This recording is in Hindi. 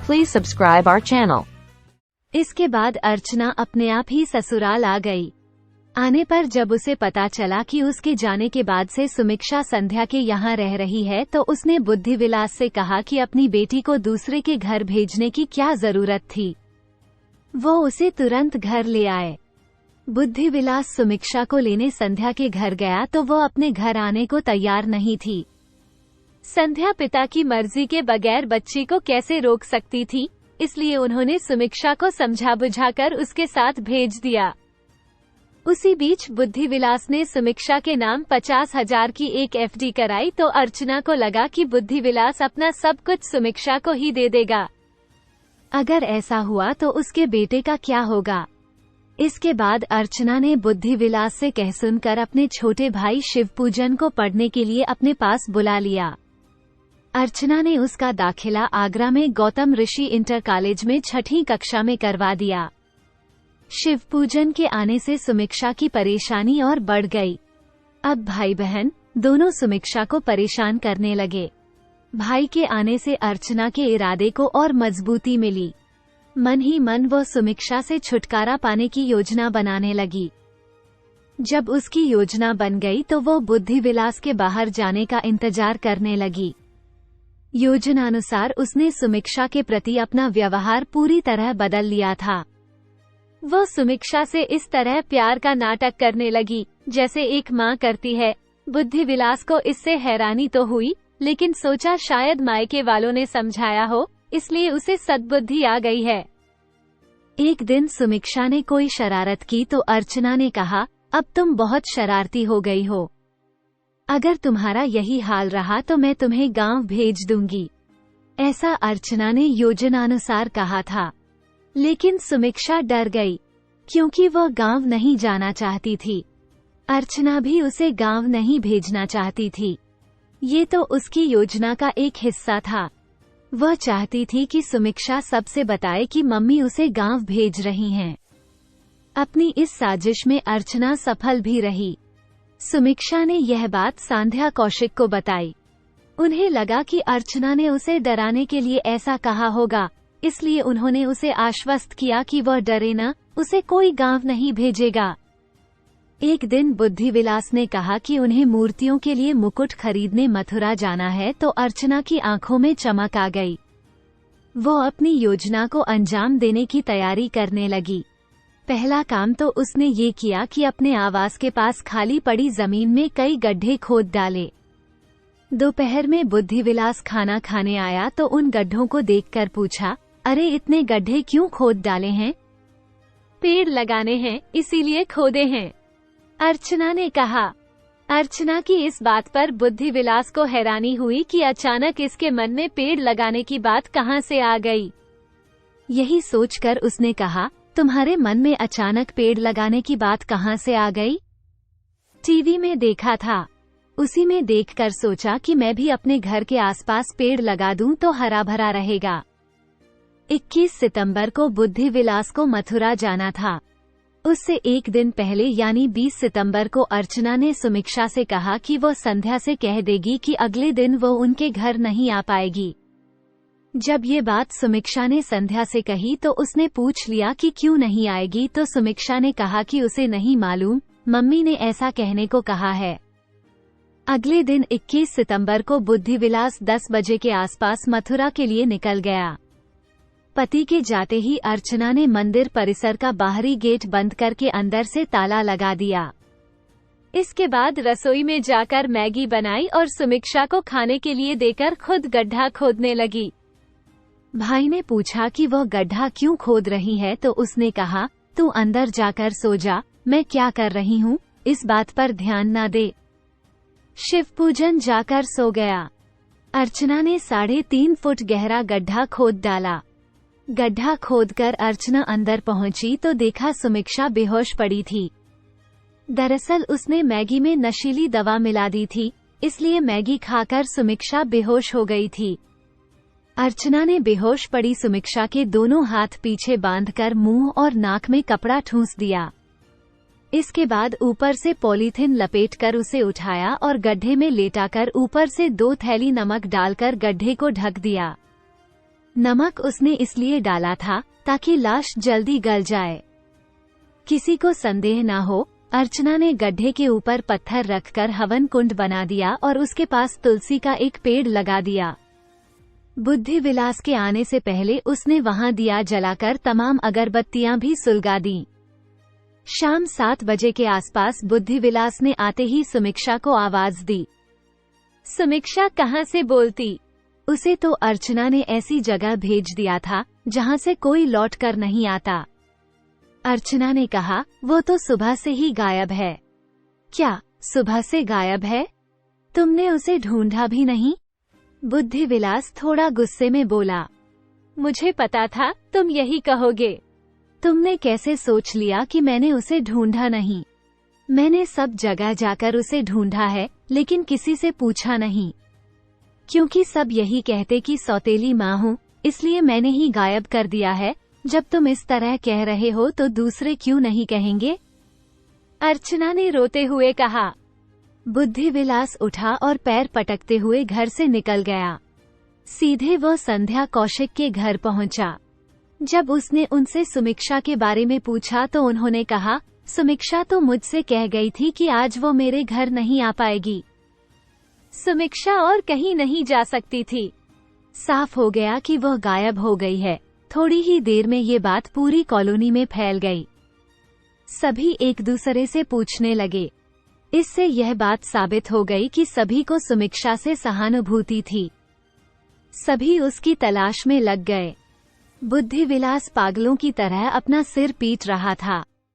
Please subscribe our channel. इसके बाद अर्चना अपने आप ही ससुराल आ गई। आने पर जब उसे पता चला कि उसके जाने के बाद से सुमिक्षा संध्या के यहाँ रह रही है, तो उसने बुद्धिविलास से कहा कि अपनी बेटी को दूसरे के घर भेजने की क्या जरूरत थी, वो उसे तुरंत घर ले आए। बुद्धिविलास सुमिक्षा को लेने संध्या के घर गया तो वो अपने घर आने को तैयार नहीं थी। संध्या पिता की मर्जी के बगैर बच्ची को कैसे रोक सकती थी, इसलिए उन्होंने सुमिक्षा को समझा बुझाकर उसके साथ भेज दिया। उसी बीच बुद्धिविलास ने सुमिक्षा के नाम 50,000 की एक एफडी कराई, तो अर्चना को लगा कि बुद्धिविलास अपना सब कुछ सुमिक्षा को ही दे देगा। अगर ऐसा हुआ तो उसके बेटे का क्या होगा। इसके बाद अर्चना ने बुद्धिविलास से कह सुनकर अपने छोटे भाई शिवपूजन को पढ़ने के लिए अपने पास बुला लिया। अर्चना ने उसका दाखिला आगरा में गौतम ऋषि इंटर कॉलेज में 6ठी कक्षा में करवा दिया। शिवपूजन के आने से सुमिक्षा की परेशानी और बढ़ गई। अब भाई बहन दोनों सुमिक्षा को परेशान करने लगे। भाई के आने से अर्चना के इरादे को और मजबूती मिली। मन ही मन वो सुमिक्षा से छुटकारा पाने की योजना बनाने लगी। जब उसकी योजना बन गई तो वो बुद्धिविलास के बाहर जाने का इंतजार करने लगी। योजनानुसार उसने सुमिक्षा के प्रति अपना व्यवहार पूरी तरह बदल लिया था। वो सुमिक्षा से इस तरह प्यार का नाटक करने लगी जैसे एक माँ करती है। बुद्धिविलास को इससे हैरानी तो हुई, लेकिन सोचा शायद मायके वालों ने समझाया हो, इसलिए उसे सद्बुद्धि आ गई है। एक दिन सुमिक्षा ने कोई शरारत की तो अर्चना ने कहा, अब तुम बहुत शरारती हो गई हो, अगर तुम्हारा यही हाल रहा तो मैं तुम्हें गांव भेज दूंगी। ऐसा अर्चना ने योजनानुसार कहा था, लेकिन सुमिक्षा डर गई क्योंकि वह गांव नहीं जाना चाहती थी। अर्चना भी उसे गांव नहीं भेजना चाहती थी। ये तो उसकी योजना का एक हिस्सा था। वह चाहती थी कि सुमिक्षा सबसे बताए कि मम्मी उसे गांव भेज रही हैं। अपनी इस साजिश में अर्चना सफल भी रही। सुमिक्षा ने यह बात संध्या कौशिक को बताई। उन्हें लगा कि अर्चना ने उसे डराने के लिए ऐसा कहा होगा, इसलिए उन्होंने उसे आश्वस्त किया कि वह डरे न, उसे कोई गांव नहीं भेजेगा। एक दिन बुद्धिविलास ने कहा कि उन्हें मूर्तियों के लिए मुकुट खरीदने मथुरा जाना है, तो अर्चना की आंखों में चमक आ गई। वो अपनी योजना को अंजाम देने की तैयारी करने लगी। पहला काम तो उसने ये किया कि अपने आवास के पास खाली पड़ी जमीन में कई गड्ढे खोद डाले। दोपहर में बुद्धिविलास खाना खाने आया तो उन गड्ढों को देखकर पूछा, अरे इतने गड्ढे क्यों खोद डाले हैं? पेड़ लगाने हैं इसीलिए खोदे हैं, अर्चना ने कहा। अर्चना की इस बात पर बुद्धिविलास को हैरानी हुई कि अचानक इसके मन में पेड़ लगाने की बात कहां से आ गई। यही सोचकर उसने कहा, तुम्हारे मन में अचानक पेड़ लगाने की बात कहां से आ गई? टीवी में देखा था, उसी में देखकर सोचा कि मैं भी अपने घर के आसपास पेड़ लगा दूं तो हरा भरा रहेगा। 21 सितंबर को बुद्धिविलास को मथुरा जाना था। उससे एक दिन पहले यानी 20 सितंबर को अर्चना ने सुमिक्षा से कहा कि वो संध्या से कह देगी कि अगले दिन वो उनके घर नहीं आ पाएगी। जब ये बात सुमिक्षा ने संध्या से कही तो उसने पूछ लिया कि क्यों नहीं आएगी, तो सुमिक्षा ने कहा कि उसे नहीं मालूम, मम्मी ने ऐसा कहने को कहा है। अगले दिन 21 सितंबर को बुद्धिविलास 10 बजे के आसपास मथुरा के लिए निकल गया। पति के जाते ही अर्चना ने मंदिर परिसर का बाहरी गेट बंद करके अंदर से ताला लगा दिया। इसके बाद रसोई में जाकर मैगी बनाई और सुमिक्षा को खाने के लिए देकर खुद गड्ढा खोदने लगी। भाई ने पूछा कि वह गड्ढा क्यों खोद रही है, तो उसने कहा, तू अंदर जाकर सो जा, मैं क्या कर रही हूँ इस बात पर ध्यान न दे। शिवपूजन जाकर सो गया। अर्चना ने 3.5 फुट गहरा गड्ढा खोद डाला। गड्ढा खोदकर अर्चना अंदर पहुंची तो देखा सुमिक्षा बेहोश पड़ी थी। दरअसल उसने मैगी में नशीली दवा मिला दी थी, इसलिए मैगी खाकर सुमिक्षा बेहोश हो गई थी। अर्चना ने बेहोश पड़ी सुमिक्षा के दोनों हाथ पीछे बांधकर मुंह और नाक में कपड़ा ठूंस दिया। इसके बाद ऊपर से पॉलीथिन लपेटकर उसे उठाया और गड्ढे में लेटाकर ऊपर से 2 थैली नमक डालकर गड्ढे को ढक दिया। नमक उसने इसलिए डाला था ताकि लाश जल्दी गल जाए। किसी को संदेह न हो, अर्चना ने गड्ढे के ऊपर पत्थर रखकर हवन कुंड बना दिया और उसके पास तुलसी का एक पेड़ लगा दिया। बुद्धि विलास के आने से पहले उसने वहां दिया जलाकर तमाम अगरबत्तियां भी सुलगा दी। शाम 7 बजे के आसपास बुद्धि विलास ने आते ही समीक्षा को आवाज दी। समीक्षा कहाँ से बोलती? उसे तो अर्चना ने ऐसी जगह भेज दिया था जहां से कोई लौट कर नहीं आता। अर्चना ने कहा, वो तो सुबह से ही गायब है। क्या सुबह से गायब है? तुमने उसे ढूंढा भी नहीं? बुद्धि विलास थोड़ा गुस्से में बोला। मुझे पता था तुम यही कहोगे। तुमने कैसे सोच लिया कि मैंने उसे ढूंढा नहीं? मैंने सब जगह जाकर उसे ढूंढा है, लेकिन किसी से पूछा नहीं, क्योंकि सब यही कहते कि सौतेली माँ हूँ, इसलिए मैंने ही गायब कर दिया है। जब तुम इस तरह कह रहे हो तो दूसरे क्यों नहीं कहेंगे? अर्चना ने रोते हुए कहा। बुद्धि विलास उठा और पैर पटकते हुए घर से निकल गया। सीधे वह संध्या कौशिक के घर पहुंचा। जब उसने उनसे समीक्षा के बारे में पूछा तो उन्होंने कहा, समीक्षा तो मुझसे कह गई थी कि आज वो मेरे घर नहीं आ पाएगी। समीक्षा और कहीं नहीं जा सकती थी। साफ हो गया कि वह गायब हो गई है। थोड़ी ही देर में ये बात पूरी कॉलोनी में फैल गई। सभी एक दूसरे से पूछने लगे। इससे यह बात साबित हो गई कि सभी को समीक्षा से सहानुभूति थी। सभी उसकी तलाश में लग गए। बुद्धि विलास पागलों की तरह अपना सिर पीट रहा था।